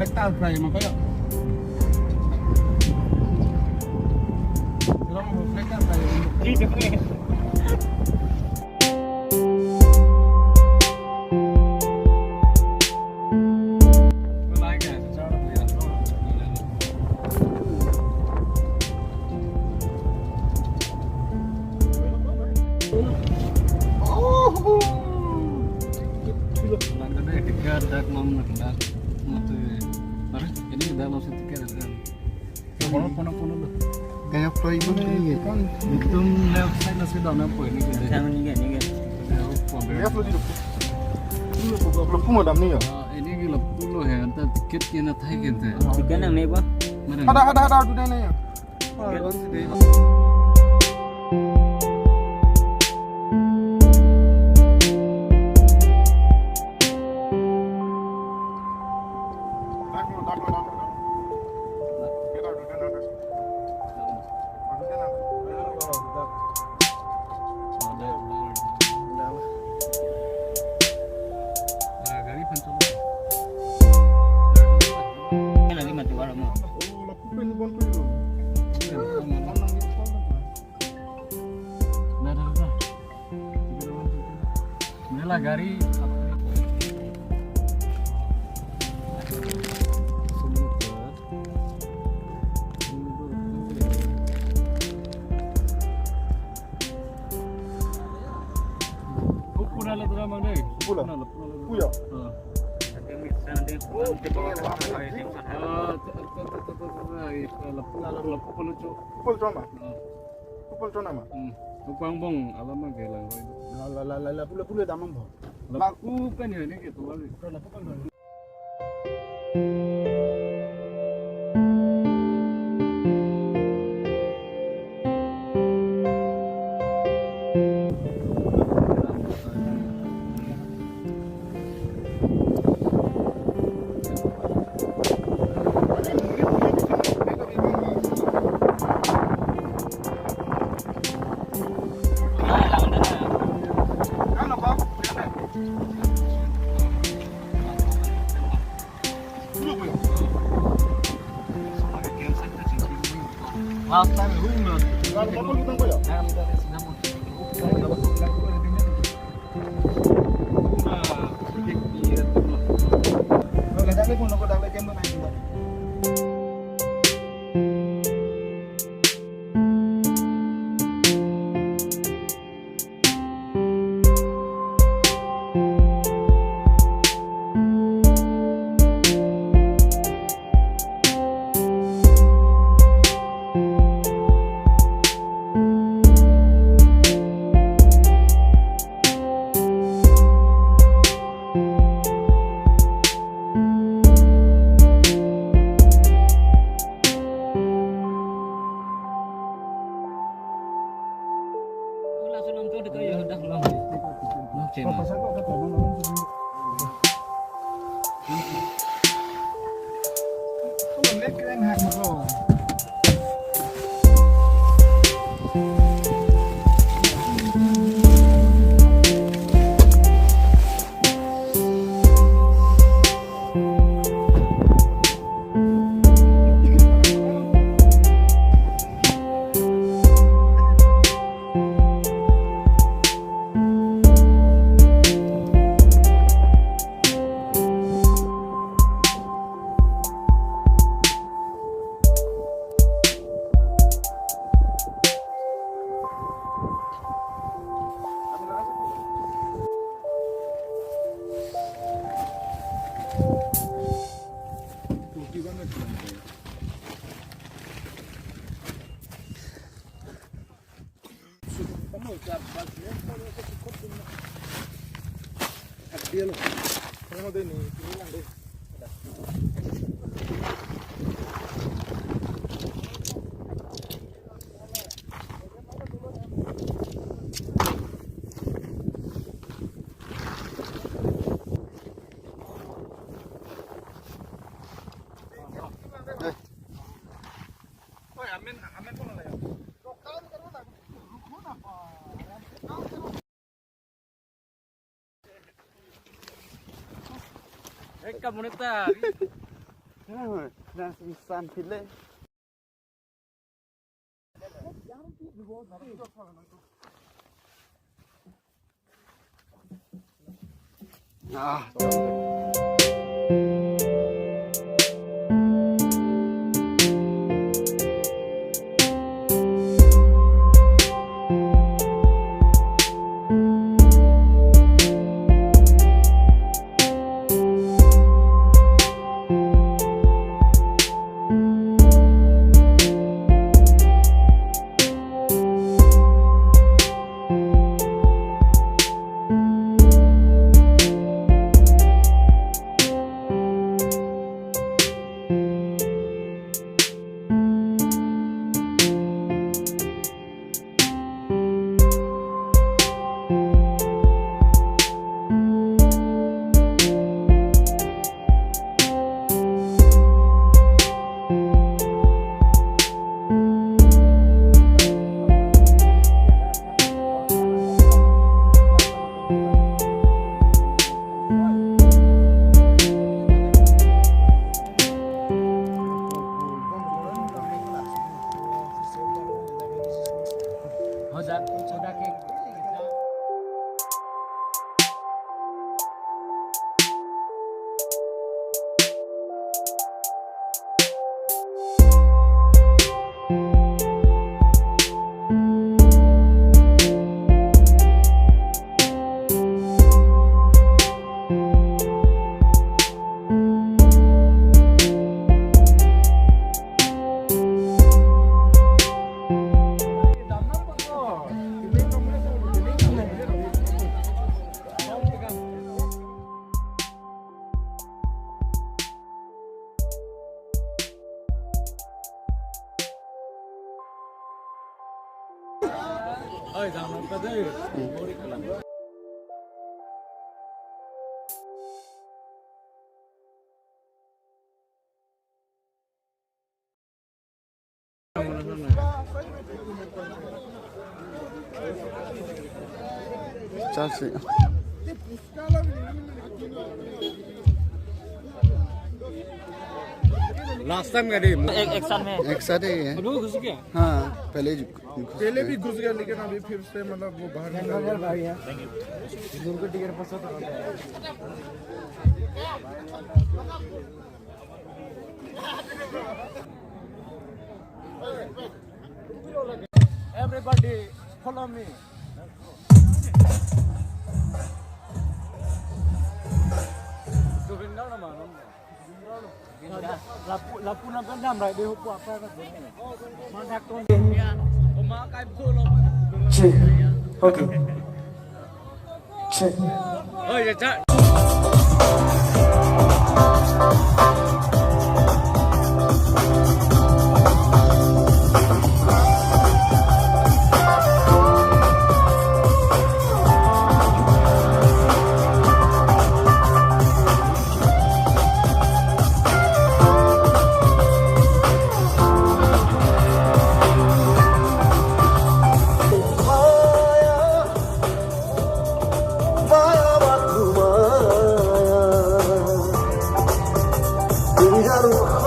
Lektal fry makanya. Kalau mau lektal fry. Kayak fry begini kan. Itu lewat saya sudah nampak ini. Sama ni kan. Ya perlu di lepung ada ni ya. Ini lepung loh ya. Entah tiket kena thai gitu. Tiket nang ni apa? Ada tu dah ni ya. Gari Pula lah tu ramang deh. Pula. Puya. Kupul cuma. Kupul cuma mah. Kupang bong alama gelang. La pula damang boh. Laku kan ya ini gitu lagi. Last time rumah. Kalau kapal kita apa ya? Kalau dah pun nak dah macam mana juga. Dia lo. Kalau mau ini lang deh. Amin pun lah ya. Kamu neta. Nah, insan pile. Ah. Ơi, jangan lupa deh. Chelsea. Last time गए एक साल में एक साथ ही है। अभी घुस गया हाँ, पहले भी घुस गया लेकिन अभी फिर से मतलब वो बाहर निकल गया। जिनको टिकट पसंद Everybody follow me. Lapu na pendam right di hupu apa kan? Mandak tu. Pemakai pulau. check okay check Oh ya cak. Maya, Maya, Maya,